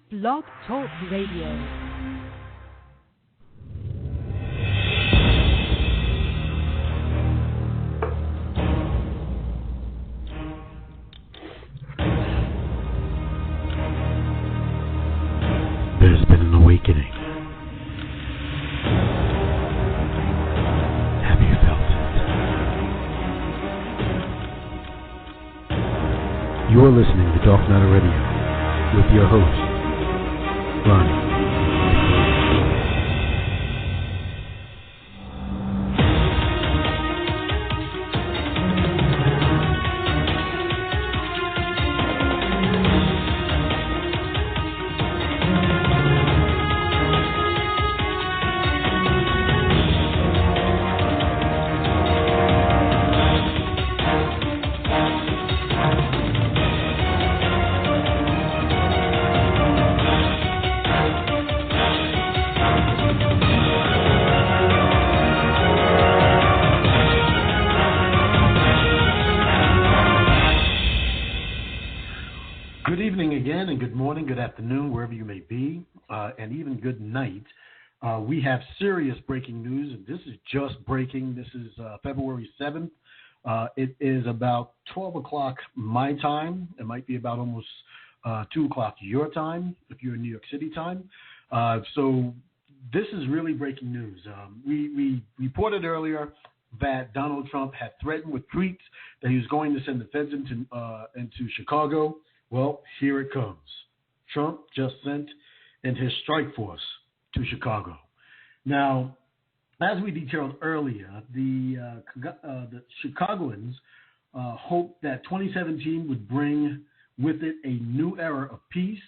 Blog Talk Radio. There's been an awakening. Have you felt it? You're listening to Dark Matter Radio with your host, Ronnie. Good afternoon, wherever you may be, and even good night. We have serious breaking news, and this is just breaking. This is February 7th. It is about 12 o'clock my time. It might be about almost 2 o'clock your time, if you're in New York City time. So this is really breaking news. We reported earlier that Donald Trump had threatened with tweets that he was going to send the feds into Chicago. Well, here it comes. Trump just sent in his strike force to Chicago. Now, as we detailed earlier, the Chicagoans hoped that 2017 would bring with it a new era of peace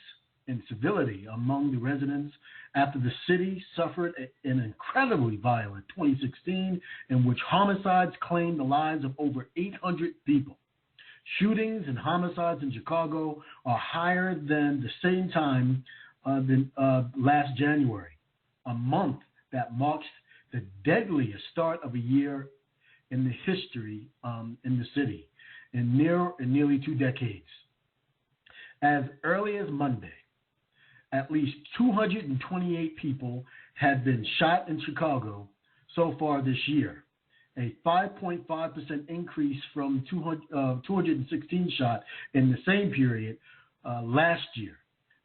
and civility among the residents after the city suffered an incredibly violent 2016 in which homicides claimed the lives of over 800 people. Shootings and homicides in Chicago are higher than the same time last January, a month that marks the deadliest start of a year in the history in the city in nearly 2 decades. As early as Monday, at least 228 people had been shot in Chicago so far this year, a 5.5% increase from 216 shot in the same period last year.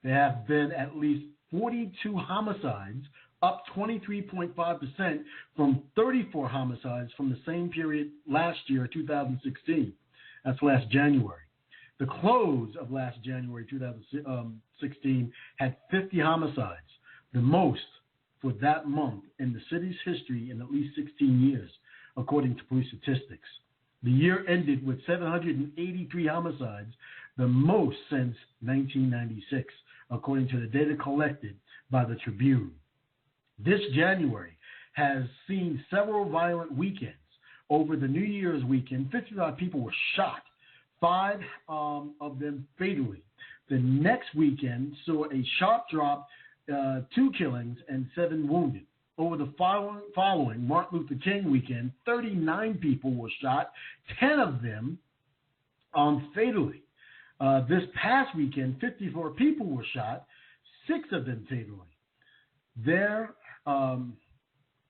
There have been at least 42 homicides, up 23.5% from 34 homicides from the same period last year, 2016. That's last January. The close of last January, 2016, had 50 homicides, the most for that month in the city's history in at least 16 years. According to police statistics. The year ended with 783 homicides, the most since 1996, according to the data collected by the Tribune. This January has seen several violent weekends. Over the New Year's weekend, 55 people were shot, 5 of them fatally. The next weekend saw a sharp drop, 2 killings and 7 wounded. Over the following Martin Luther King weekend, 39 people were shot, 10 of them fatally. This past weekend, 54 people were shot, 6 of them fatally. There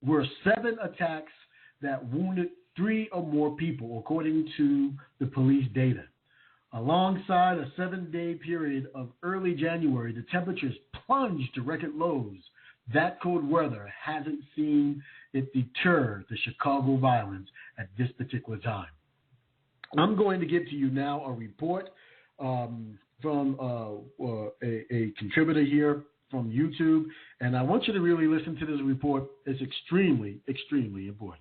were 7 attacks that wounded 3 or more people, according to the police data. Alongside a 7-day period of early January, the temperatures plunged to record lows. That cold weather hasn't seen it deter the Chicago violence at this particular time. I'm going to give to you now a report from a contributor here from YouTube, and I want you to really listen to this report. It's extremely, extremely important.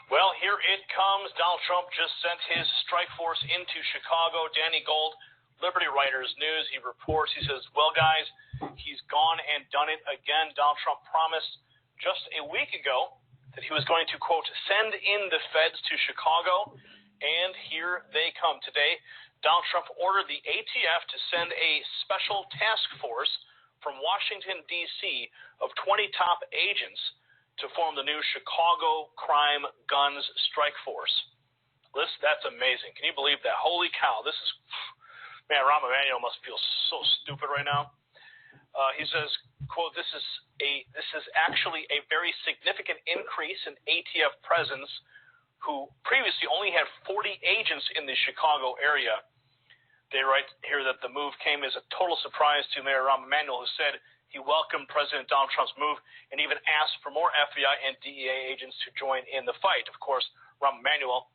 Well, here it comes. Donald Trump just sent his strike force into Chicago. Danny Gold, Liberty Writers News, he reports, he says, well, guys, he's gone and done it again. Donald Trump promised just a week ago that he was going to, quote, send in the feds to Chicago, and here they come today. Donald Trump ordered the ATF to send a special task force from Washington, D.C. of 20 top agents to form the new Chicago Crime Guns Strike Force. That's amazing. Can you believe that? Holy cow, this is Man, Rahm Emanuel must feel so stupid right now. He says, quote, this is actually a very significant increase in ATF presence, who previously only had 40 agents in the Chicago area. They write here that the move came as a total surprise to Mayor Rahm Emanuel, who said he welcomed President Donald Trump's move and even asked for more FBI and DEA agents to join in the fight. Of course, Rahm Emanuel,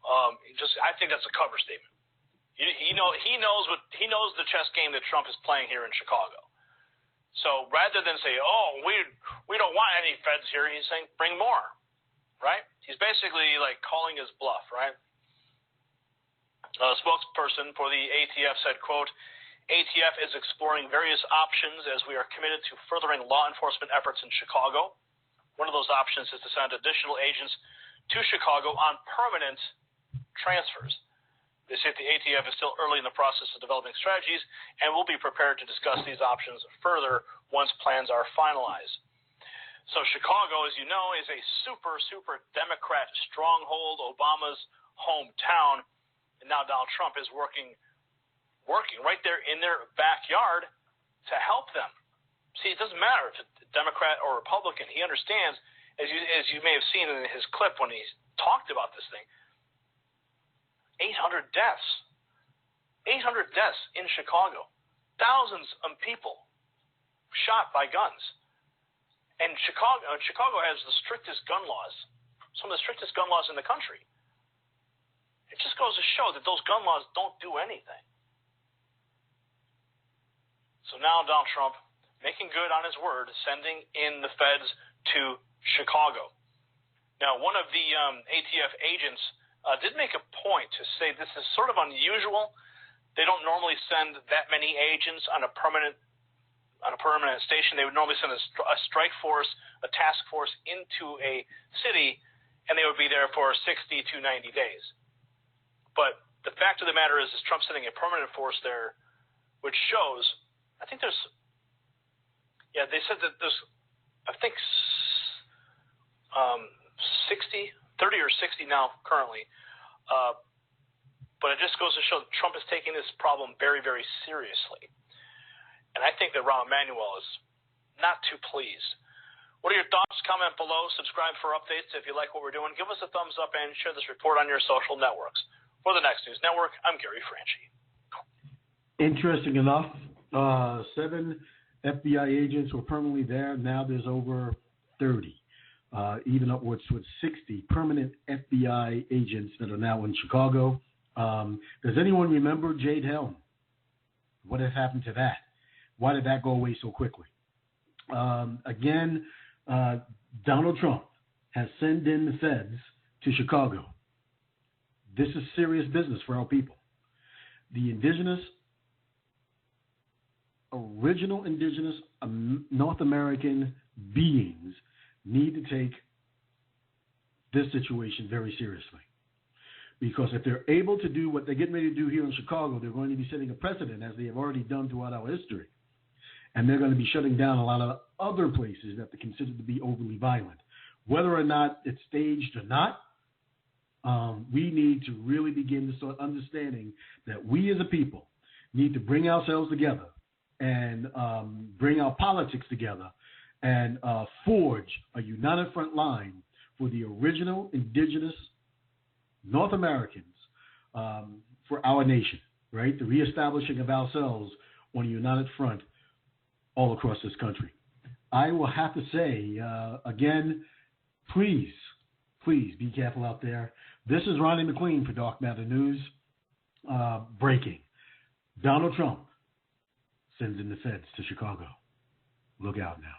I think that's a cover statement. He knows the chess game that Trump is playing here in Chicago. So rather than say, "Oh, we don't want any feds here," he's saying, "Bring more," right? He's basically like calling his bluff, right? A spokesperson for the ATF said, quote, "ATF is exploring various options as we are committed to furthering law enforcement efforts in Chicago. One of those options is to send additional agents to Chicago on permanent transfers. They say the ATF is still early in the process of developing strategies and will be prepared to discuss these options further once plans are finalized." So Chicago, as you know, is a super, super Democrat stronghold, Obama's hometown. And now Donald Trump is working right there in their backyard to help them. See, it doesn't matter if it's Democrat or Republican. He understands, as you may have seen in his clip when he talked about this thing, 800 deaths. 800 deaths in Chicago. Thousands of people shot by guns. And Chicago has the strictest gun laws, some of the strictest gun laws in the country. It just goes to show that those gun laws don't do anything. So now Donald Trump, making good on his word, sending in the feds to Chicago. Now, one of the ATF agents did make a point to say this is sort of unusual. They don't normally send that many agents on a permanent station. They would normally send a strike force, a task force into a city, and they would be there for 60 to 90 days. But the fact of the matter is Trump's sending a permanent force there, which shows, I think there's, they said that there's, I think, 30 or 60 now currently. But it just goes to show that Trump is taking this problem very, very seriously. And I think that Rahm Emanuel is not too pleased. What are your thoughts? Comment below. Subscribe for updates if you like what we're doing. Give us a thumbs up and share this report on your social networks. For the Next News Network, I'm Gary Franchi. Interesting enough, 7 FBI agents were permanently there. Now there's over 30, even upwards with 60 permanent FBI agents that are now in Chicago. Does anyone remember Jade Helm? What has happened to that? Why did that go away so quickly? Again, Donald Trump has sent in the feds to Chicago. This is serious business for our people. The original indigenous North American beings need to take this situation very seriously. Because if they're able to do what they're getting ready to do here in Chicago, they're going to be setting a precedent, as they have already done throughout our history. And they're going to be shutting down a lot of other places that they consider to be overly violent. Whether or not it's staged or not, we need to really begin to start understanding that we as a people need to bring ourselves together and bring our politics together and forge a united front line for the original indigenous North Americans for our nation, right? The reestablishing of ourselves on a united front all across this country. I will have to say, again, please be careful out there. This is Ronnie McLean for Dark Matter News. Breaking. Donald Trump sends in the feds to Chicago. Look out now.